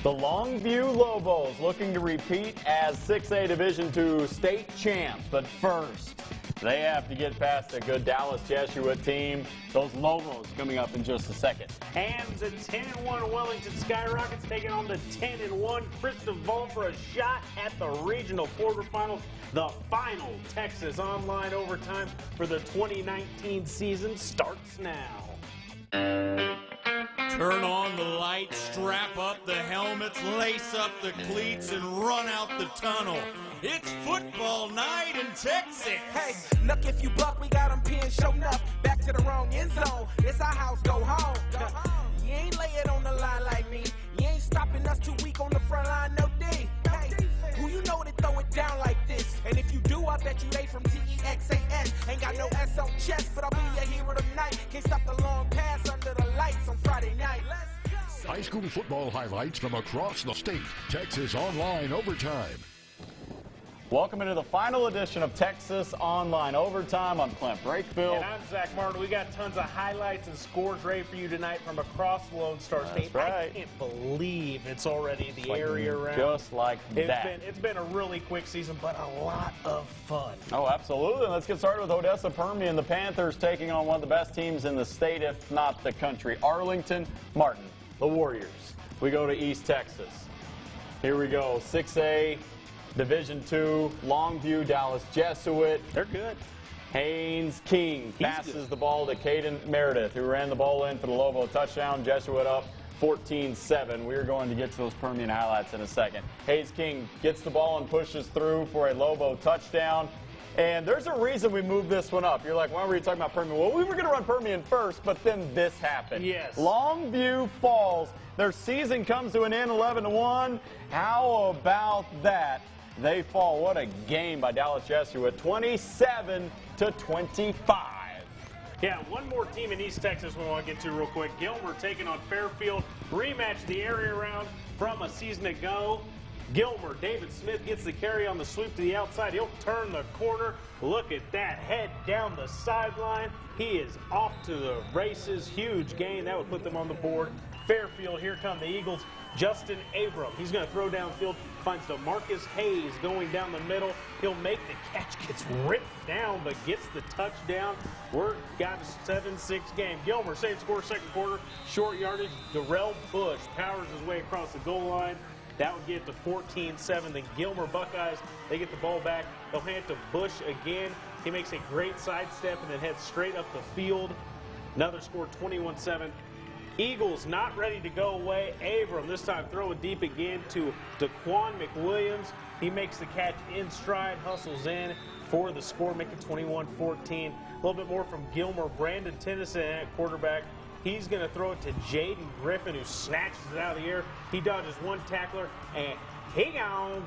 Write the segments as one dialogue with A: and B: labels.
A: The Longview Lobos looking to repeat as 6A Division II state champs. But first, they have to get past a good Dallas Jesuit team. Those Lobos coming up in just a second.
B: And the 10-1 Wellington Skyrockets taking on the 10-1 Christoval for a shot at the regional quarterfinals. The final Texas online overtime for the 2019 season starts now.
C: Turn on the lights, strap up the helmets, lace up the cleats, and run out the tunnel. It's football night in Texas.
D: Hey, look, if you buck, we got them pinned, show enough. Back to the wrong end zone. It's our house, go home. You ain't lay it on the line like me. You ain't stopping us 2 weeks on the front line, no D. Hey, who you know to throw it down like this? And if you do, I bet you they from Texas. Ain't got no S on chest, but I'll be your hero tonight. Can't stop the long pass under the lights on Friday night.
E: High school football highlights from across the state. Texas Online Overtime.
A: Welcome into the final edition of Texas Online Overtime. I'm Clint Brakefield.
B: And I'm Zach Martin. We got tons of highlights and scores ready for you tonight from across the Lone Star State.
A: Right.
B: I can't believe it's already the area around.
A: Just like that.
B: It's been a really quick season, but a lot of fun.
A: Oh, absolutely. Let's get started with Odessa Permian. The Panthers taking on one of the best teams in the state, if not the country. Arlington Martin, the Warriors. We go to East Texas. Here we go. 6A. Division II, Longview, Dallas Jesuit.
B: They're good.
A: Haynes King passes the ball to Caden Meredith, who ran the ball in for the Lobo touchdown. Jesuit up 14-7. We're going to get to those Permian highlights in a second. Haynes King gets the ball and pushes through for a Lobo touchdown. And there's a reason we moved this one up. You're like, why were you talking about Permian? Well, we were going to run Permian first, but then this happened.
B: Yes. Longview
A: falls. Their season comes to an end 11-1. How about that? They fall. What a game by Dallas Jesuit, 27-25.
B: Yeah, one more team in East Texas we want to get to real quick. Gilmer taking on Fairfield. Rematch the area round from a season ago. Gilmer, David Smith gets the carry on the sweep to the outside. He'll turn the corner. Look at that. Head down the sideline. He is off to the races. Huge gain. That would put them on the board. Fairfield, here come the Eagles. Justin Abram, he's going to throw downfield, finds DeMarcus Hayes going down the middle. He'll make the catch, gets ripped down, but gets the touchdown. We're got a 7-6 game. Gilmer, same score, second quarter, short yardage. Darrell Bush powers his way across the goal line. That would get to 14-7. The Gilmer Buckeyes, they get the ball back. They'll hand it to Bush again. He makes a great sidestep and then heads straight up the field. Another score, 21-7. Eagles not ready to go away. Abram this time throwing deep again to Daquan McWilliams. He makes the catch in stride, hustles in for the score, making 21-14. A little bit more from Gilmer. Brandon Tennyson at quarterback. He's going to throw it to Jaden Griffin, who snatches it out of the air. He dodges one tackler, and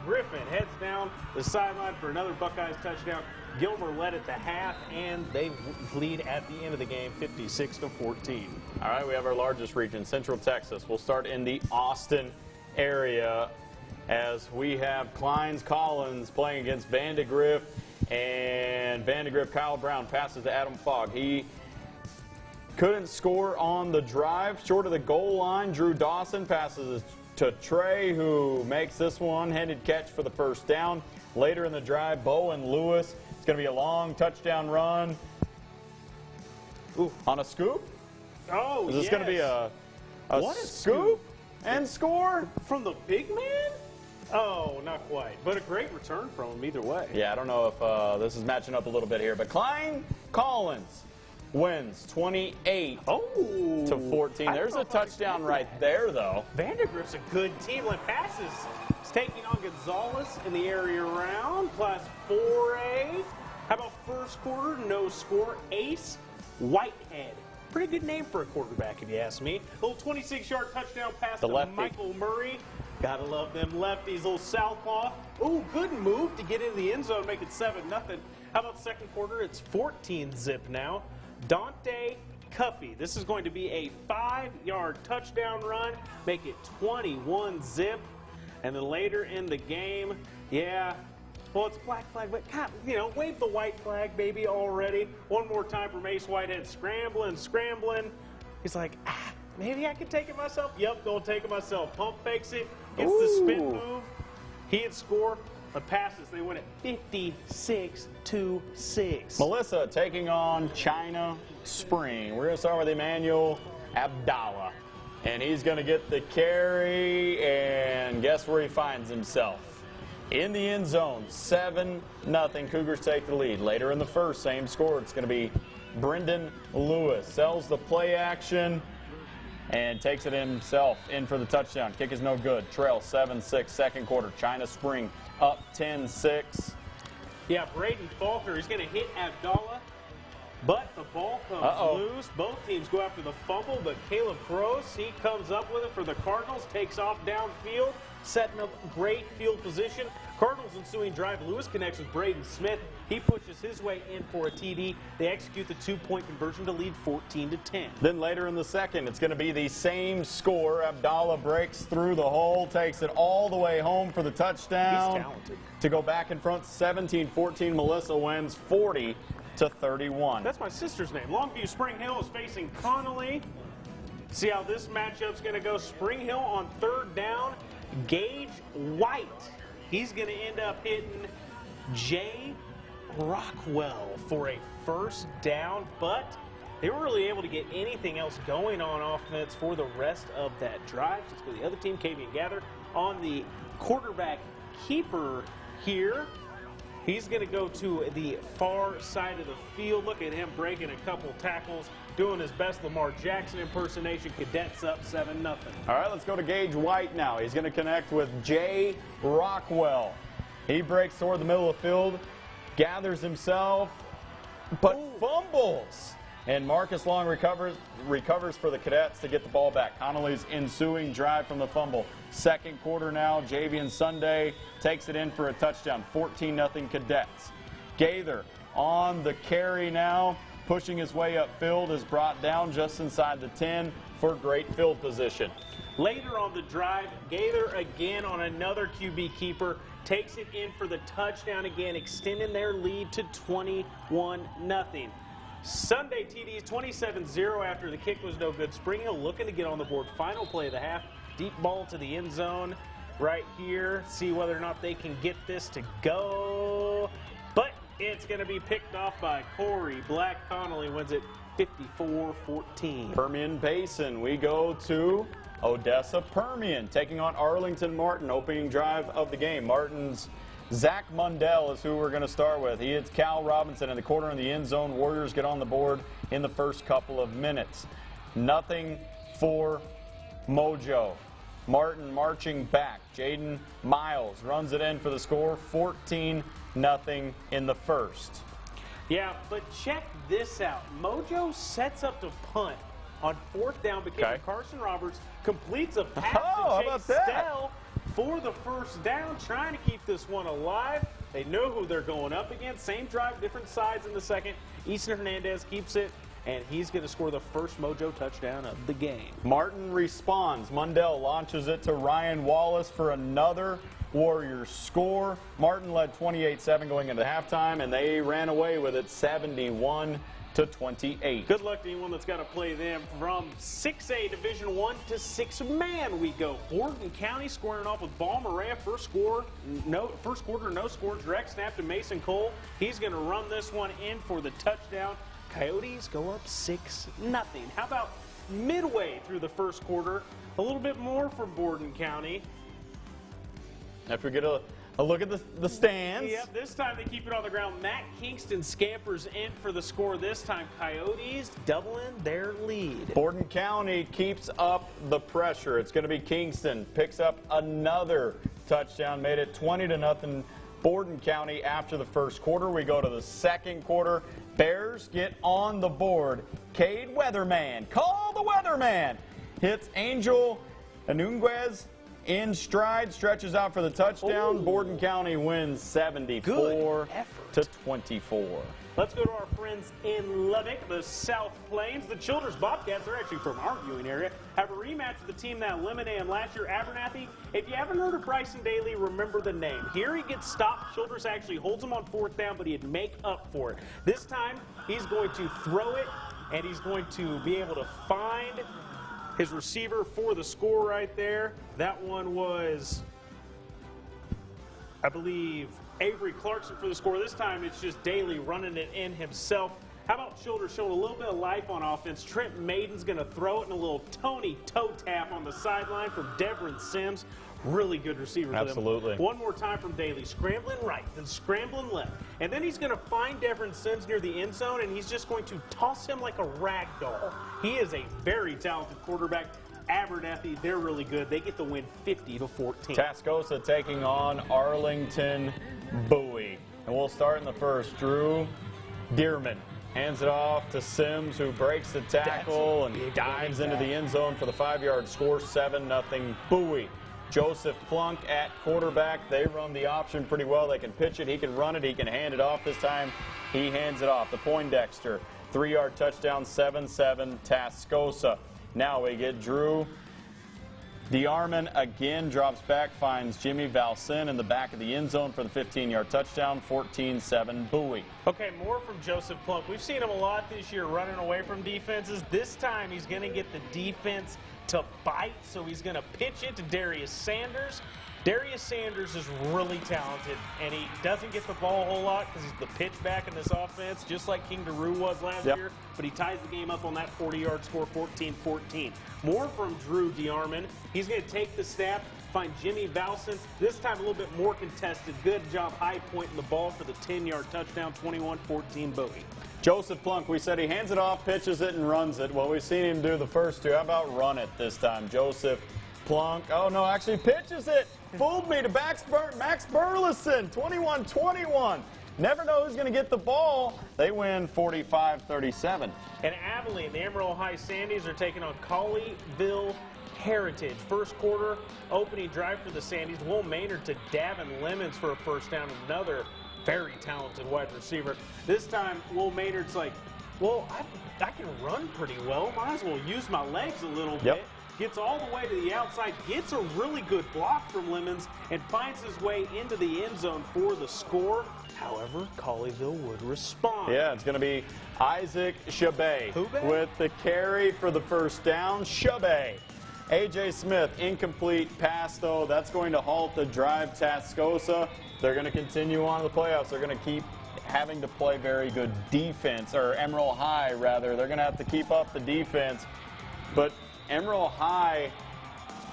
B: Griffin heads down the sideline for another Buckeyes touchdown. Gilmer led at the half, and they lead at the end of the game, 56-14.
A: All right, we have our largest region, Central Texas. We'll start in the Austin area as we have Kleins Collins playing against Vandegrift, and Vandegrift Kyle Brown passes to Adam Fogg. He couldn't score on the drive, short of the goal line. Drew Dawson passes to Trey, who makes this one-handed catch for the first down. Later in the drive, Bowen Lewis. It's going to be a long touchdown run. Ooh, on a scoop?
B: Oh,
A: Is this going to be a scoop and score?
B: From the big man? Oh, not quite. But a great return from him either way.
A: Yeah, I don't know if this is matching up a little bit here. But Klein Collins wins 28-14. There's a touchdown right there, though.
B: Vandegrift's a good team. Like passes. He's taking on Gonzalez in the area around. Class 4A. How about first quarter? No score. Ace Whitehead. Pretty good name for a quarterback, if you ask me. Little 26-yard touchdown pass to Michael Murray. Gotta love them lefties. Little southpaw. Ooh, good move to get into the end zone, make it 7-0. How about second quarter? It's 14-zip now. Dante Cuffey. This is going to be a 5-yard touchdown run, make it 21-zip. And then later in the game, yeah, well, it's black flag, but God, you know, wave the white flag, baby, already. One more time from Ace Whitehead, scrambling. He's like, maybe I can take it myself. Yep, gonna take it myself. Pump fakes it, gets the spin move. He'd score. The passes, they win it 56-6.
A: Melissa taking on China Spring. We're going to start with Emmanuel Abdallah. And he's going to get the carry, and guess where he finds himself? In the end zone, 7-0. Cougars take the lead. Later in the first, same score. It's going to be Brendan Lewis. Sells the play action and takes it himself in for the touchdown. Kick is no good. Trail 7-6, second quarter. China Spring up 10-6.
B: Yeah, Braden Faulkner, he's going to hit Abdallah, but the ball comes loose. Both teams go after the fumble, but Caleb Gross, he comes up with it for the Cardinals, takes off downfield, setting up great field position. Cardinals ensuing drive. Lewis connects with Braden Smith. He pushes his way in for a TD. They execute the two-point conversion to lead 14-10.
A: Then later in the second, it's going to be the same score. Abdallah breaks through the hole, takes it all the way home for the touchdown.
B: He's talented.
A: To go back in front 17-14, Melissa wins 40-31.
B: That's my sister's name. Longview Spring Hill is facing Connolly. See how this matchup's going to go. Spring Hill on third down. Gage White. He's going to end up hitting Jay Rockwell for a first down, but they weren't really able to get anything else going on offense for the rest of that drive. Let's go to the other team, Kavian Gather, on the quarterback keeper here. He's going to go to the far side of the field. Look at him breaking a couple tackles, doing his best Lamar Jackson impersonation. Cadets up 7-0.
A: All right, let's go to Gage White now. He's going to connect with Jay Rockwell. He breaks toward the middle of the field, gathers himself, but fumbles. And Marcus Long recovers for the Cadets to get the ball back. Connolly's ensuing drive from the fumble. Second quarter now, Javian Sunday takes it in for a touchdown. 14-0 Cadets. Gaither on the carry now, pushing his way upfield, is brought down just inside the 10 for great field position.
B: Later on the drive, Gaither again on another QB keeper, takes it in for the touchdown again, extending their lead to 21-0. Sunday TDs 27-0 after the kick was no good. Spring Hill looking to get on the board. Final play of the half. Deep ball to the end zone right here. See whether or not they can get this to go. But it's going to be picked off by Corey Black. Connolly wins it 54-14.
A: Permian Basin, we go to Odessa Permian taking on Arlington Martin. Opening drive of the game. Martin's Zach Mundell is who we're going to start with. He hits Cal Robinson in the corner in the end zone. Warriors get on the board in the first couple of minutes. Nothing for Mojo. Martin marching back. Jaden Miles runs it in for the score. 14-0 in the first.
B: Yeah, but check this out. Mojo sets up to punt on fourth down because Carson Roberts completes a pass to Chase Stell for the first down, trying to keep this one alive. They know who they're going up against. Same drive, different sides in the second. Easton Hernandez keeps it, and he's going to score the first Mojo touchdown of the game.
A: Martin responds. Mundell launches it to Ryan Wallace for another Warriors score. Martin led 28-7 going into halftime, and they ran away with it 71-28.
B: Good luck to anyone that's got to play them. From 6A Division I to 6-man we go. Borden County squaring off with Ball Maria. First quarter, no score. Direct snap to Mason Cole. He's going to run this one in for the touchdown. Coyotes go up 6-0. How about midway through the first quarter? A little bit more for Borden County.
A: After we get a look at the stands.
B: Yep, this time they keep it on the ground. Matt Kingston scampers in for the score. This time Coyotes doubling their lead.
A: Borden County keeps up the pressure. It's going to be Kingston. Picks up another touchdown. Made it 20-0 Borden County after the first quarter. We go to the second quarter. Bears get on the board. Cade Weatherman. Call the Weatherman. Hits Angel Anunguez in stride, stretches out for the touchdown.
B: Ooh.
A: Borden County wins 74-24.
B: Let's go to our friends in Lubbock, the South Plains. The Childers Bobcats, they're actually from our viewing area, have a rematch with the team that eliminated them last year, Abernathy. If you haven't heard of Bryson Daly, remember the name. Here he gets stopped. Childers actually holds him on fourth down, but he'd make up for it. This time, he's going to throw it, and he's going to be able to find His receiver for the score right there, that one was, I believe, Avery Clarkson for the score. This time it's just Daly running it in himself. How about shoulder to shoulder? A little bit of life on offense. Trent Maiden's going to throw it, and a little Tony toe tap on the sideline from Devin Sims. Really good receiver for them.
A: Absolutely.
B: One more time from Daly. Scrambling right, then scrambling left. And then he's going to find Devin Sims near the end zone, and he's just going to toss him like a rag doll. He is a very talented quarterback. Abernathy, they're really good. They get the win 50-14.
A: Tascosa taking on Arlington Bowie. And we'll start in the first. Drew Dearman hands it off to Sims, who breaks the tackle and dives into the end zone for the 5-yard score, 7-0 Bowie. Joseph Plunk at quarterback. They run the option pretty well. They can pitch it. He can run it. He can hand it off. This time he hands it off to Poindexter. 3-yard touchdown, 7-7 Tascosa. Now we get Drew DeArmond again, drops back, finds Jimmy Valsin in the back of the end zone for the 15-yard touchdown, 14-7 Bowie.
B: Okay, more from Joseph Plunk. We've seen him a lot this year running away from defenses. This time he's going to get the defense to bite, so he's going to pitch it to Darius Sanders. Darius Sanders is really talented, and he doesn't get the ball a whole lot because he's the pitch back in this offense, just like King Daru was last year, but he ties the game up on that 40-yard score, 14-14. More from Drew DeArmond. He's going to take the snap, find Jimmy Valsin. This time a little bit more contested. Good job high pointing the ball for the 10-yard touchdown, 21-14 Bowie.
A: Joseph Plunk, we said he hands it off, pitches it, and runs it. Well, we've seen him do the first two. How about run it this time? Joseph Plunk, oh no, actually pitches it. Fooled me to Max Burleson, 21-21. Never know who's going to get the ball. They win 45-37.
B: And Abilene, the Amarillo High Sandies are taking on Colleyville Heritage. First quarter opening drive for the Sandies. Will Maynard to Davin Lemons for a first down. Another very talented wide receiver. This time, Will Maynard's like, well, I can run pretty well. Might as well use my legs a little bit. Gets all the way to the outside, gets a really good block from Lemons, and finds his way into the end zone for the score. However, Colleyville would respond.
A: Yeah, it's going to be Isaac Chabet with the carry for the first down. Chabet. A.J. Smith, incomplete pass, though. That's going to halt the drive. Tascosa, they're going to continue on to the playoffs. They're going to keep having to play very good defense, or Emerald High, rather. They're going to have to keep up the defense. But Emerald High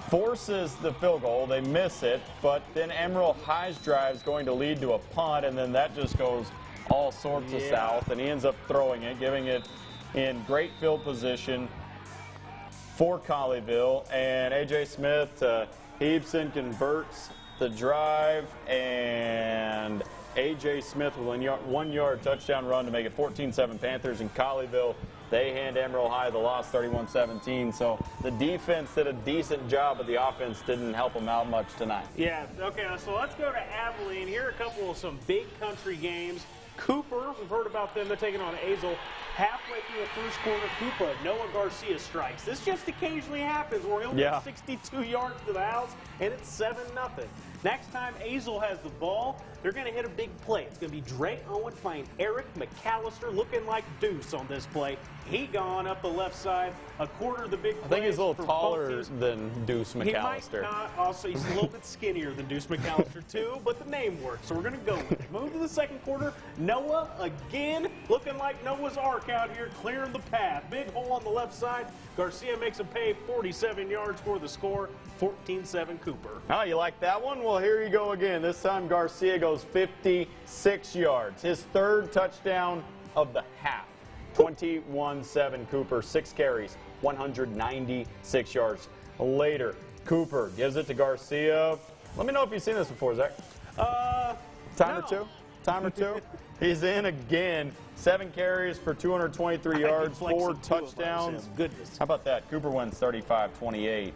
A: forces the field goal. They miss it, but then Emerald High's drive is going to lead to a punt, and then that just goes all sorts of south, and he ends up throwing it, giving it in great field position for Colleyville. And A.J. Smith, Heebson converts the drive, and A.J. Smith with a 1-yard touchdown run to make it 14-7 Panthers. In Colleyville, they hand Emerald High the loss, 31-17. So the defense did a decent job, but the offense didn't help them out much tonight.
B: Yeah, okay, so let's go to Abilene. Here are a couple of some big country games. Cooper, we've heard about them. They're taking on Azle. Halfway through the first quarter, Cooper, Noah Garcia strikes. This just occasionally happens where he'll get 62 yards to the house, and it's 7-0. Next time Azle has the ball, they're going to hit a big play. It's going to be Dre Owen playing Eric McAllister, looking like Deuce on this play. He gone up the left side, a quarter of the big play.
A: I think he's a little taller than Deuce McAllister.
B: He might not. Also, he's a little bit skinnier than Deuce McAllister, too, but the name works, so we're going to go with it. Move to the second quarter. Noah again, looking like Noah's Ark out here, clearing the path. Big hole on the left side. Garcia makes a pay, 47 yards for the score, 14-7 Cooper.
A: Oh, you like that one? Well, here you go again. This time Garcia goes 56 yards. His third touchdown of the half. 21-7 Cooper, 6 carries, 196 yards. Later, Cooper gives it to Garcia. Let me know if you've seen this before, Zach. Time or two? He's in again. 7 carries for 223 yards, 4 touchdowns.
B: Goodness.
A: How about that? Cooper wins 35-28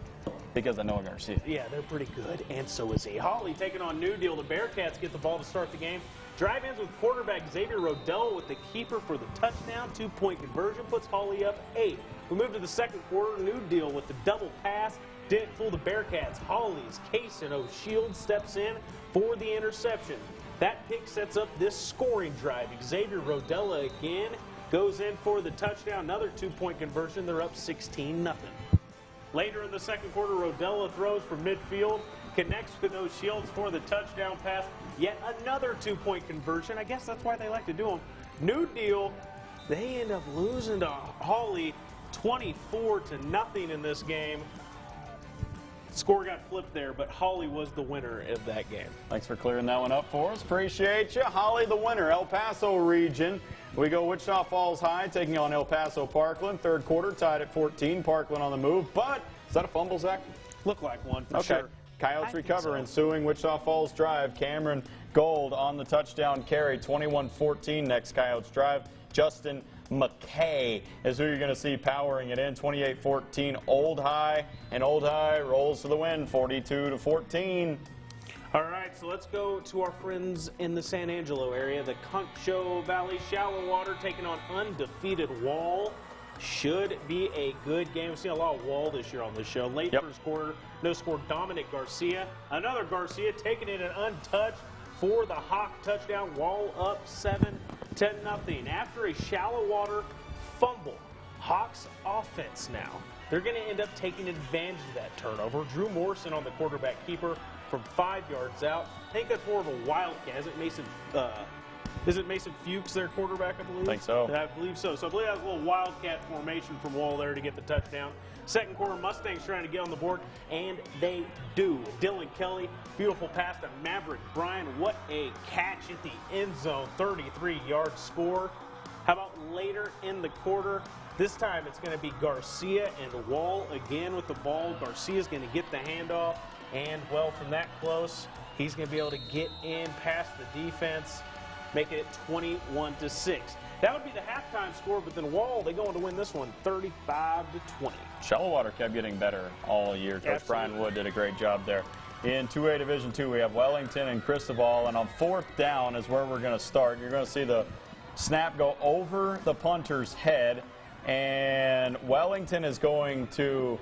A: because of Noah Garcia.
B: Yeah, they're pretty good, and so is he. Holly taking on New Deal. The Bearcats get the ball to start the game. Drive ends with quarterback Xavier Rodell with the keeper for the touchdown. 2-point conversion puts Holly up 8. We move to the second quarter. New Deal with the double pass. Didn't fool the Bearcats. Holly's Kaysen O'Shield steps in for the interception. That pick sets up this scoring drive. Xavier Rodella again goes in for the touchdown. Another 2-point conversion. They're up 16-0. Later in the second quarter, Rodella throws from midfield, connects with those shields for the touchdown pass. Yet another two-point conversion. I guess that's why they like to do them. New deal, they end up losing to Hawley 24-0 in this game. Score got flipped there, but Hawley was the winner of that game.
A: Thanks for clearing that one up for us. Appreciate you. Hawley the winner, El Paso region. We go Wichita Falls High taking on El Paso Parkland. Third quarter tied at 14. Parkland on the move, but is that a fumble, Zach?
B: Looked like one for
A: okay.
B: sure.
A: Coyotes recover, ensuing Wichita Falls drive. Cameron Gold on the touchdown carry, 21-14 next Coyotes drive. Justin McKay is who you're going to see powering it in, 28-14 Old High, and Old High rolls to the win, 42-14.
B: All right, so let's go to our friends in the San Angelo area. The Concho Valley Shallow Water taking on undefeated Wall. Should be a good game. We've seen a lot of Wall this year on this show. Late first quarter, no score, Dominic Garcia. Another Garcia taking it an untouched for the Hawk touchdown. Wall up 7-0. After a Shallow Water fumble, Hawks offense now. They're going to end up taking advantage of that turnover. Drew Morrison on the quarterback keeper from 5 yards out. I think that's more of a wildcat. Is it Mason Fuchs, their quarterback, I believe?
A: I think so.
B: I believe so. So I believe that was a little wildcat formation from Wall there to get the touchdown. Second quarter, Mustangs trying to get on the board, and they do. Dylan Kelly, beautiful pass to Maverick Bryan. What a catch at the end zone, 33-yard score. How about later in the quarter? This time it's going to be Garcia and Wall again with the ball. Garcia's going to get the handoff, and, well, from that close, he's going to be able to get in past the defense, making it 21-6. That would be the halftime score, but then Wall, they go on to win this one 35-20.
A: Shallow Water kept getting better all year. Coach Brian Wood did a great job there. In 2A Division II, we have Wellington and Christoval, and on fourth down is where we're going to start. You're going to see the snap go over the punter's head, and Wellington is going to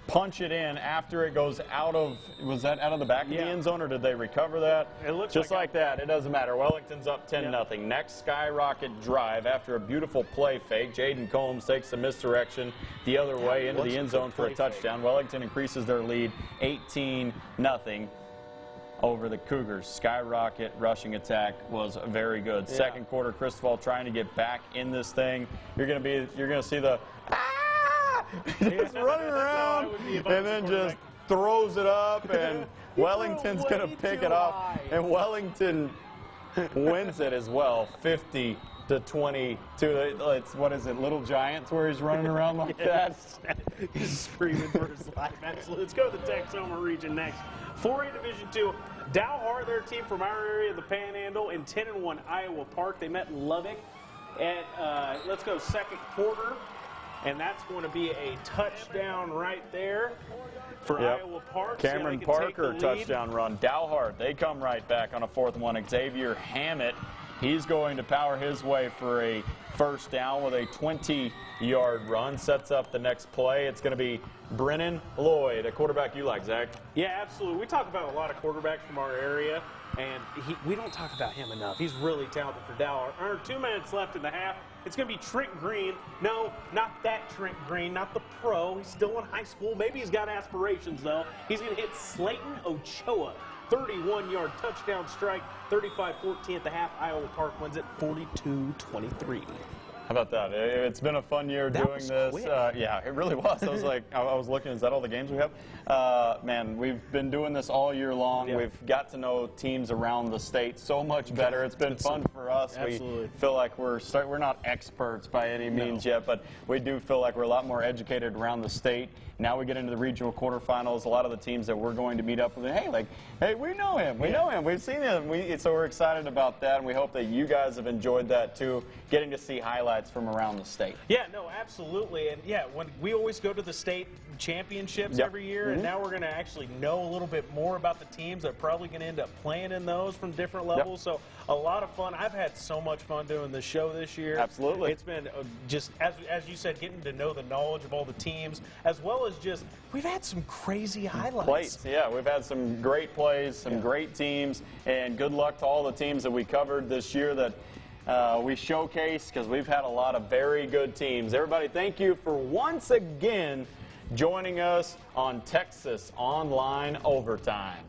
A: punch it in after it goes out of, was that out of the back of the end zone, or did they recover that?
B: It looks
A: just like that. It doesn't matter. Wellington's up 10-0. Next Skyrocket drive after a beautiful play fake. Jaden Combs takes the misdirection the other way into the end zone for a touchdown. Wellington increases their lead 18-0 over the Cougars. Skyrocket rushing attack was very good. Second quarter, Christoval trying to get back in this thing. You're going to see the just running around and then just throws it up, and Wellington's going to pick it up, and Wellington wins it as well, 50-22. It's, what is it, Little Giants, where he's running around like that?
B: He's screaming for his life. Absolutely. Let's go to the Texoma region next. 4A Division II, Dalhart, their team from our area, the Panhandle, in 10-1 Iowa Park. They met Lubbock at, let's go, second quarter. And that's going to be a touchdown right there for Iowa Park.
A: Cameron Parker touchdown run. Dalhart, they come right back on a fourth one. Xavier Hammett, he's going to power his way for a first down with a 20-yard run. Sets up the next play. It's going to be Brennan Lloyd, a quarterback you like, Zach.
B: Yeah, absolutely. We talk about a lot of quarterbacks from our area, and we don't talk about him enough. He's really talented for Dalhart. 2 minutes left in the half. It's going to be Trent Green. No, not that Trent Green, not the pro. He's still in high school. Maybe he's got aspirations, though. He's going to hit Slayton Ochoa. 31-yard touchdown strike, 35-14 at the half. Iowa Park wins it 42-23.
A: How about that? It's been a fun year doing this. Yeah, it really was. I was like, I was looking, is that all the games we have? Man, we've been doing this all year long. Yeah. We've got to know teams around the state so much better. It's been fun for us.
B: Absolutely.
A: We feel like we're not experts by any means yet, but we do feel like we're a lot more educated around the state. Now we get into the regional quarterfinals. A lot of the teams that we're going to meet up with, hey, we know him. We know him. We've seen him. So we're excited about that, and we hope that you guys have enjoyed that too, getting to see highlights from around the state.
B: Yeah, no, absolutely. And yeah, when we always go to the state championships every year, and now we're going to actually know a little bit more about the teams that are probably going to end up playing in those from different levels. So a lot of fun. I've had so much fun doing this show this year.
A: Absolutely.
B: It's been just, as you said, getting to know the knowledge of all the teams, as well as just, we've had some crazy highlights.
A: Yeah, we've had some great plays, some great teams, and good luck to all the teams that we covered this year that we showcased, because we've had a lot of very good teams. Everybody, thank you for once again joining us on Texas Online Overtime.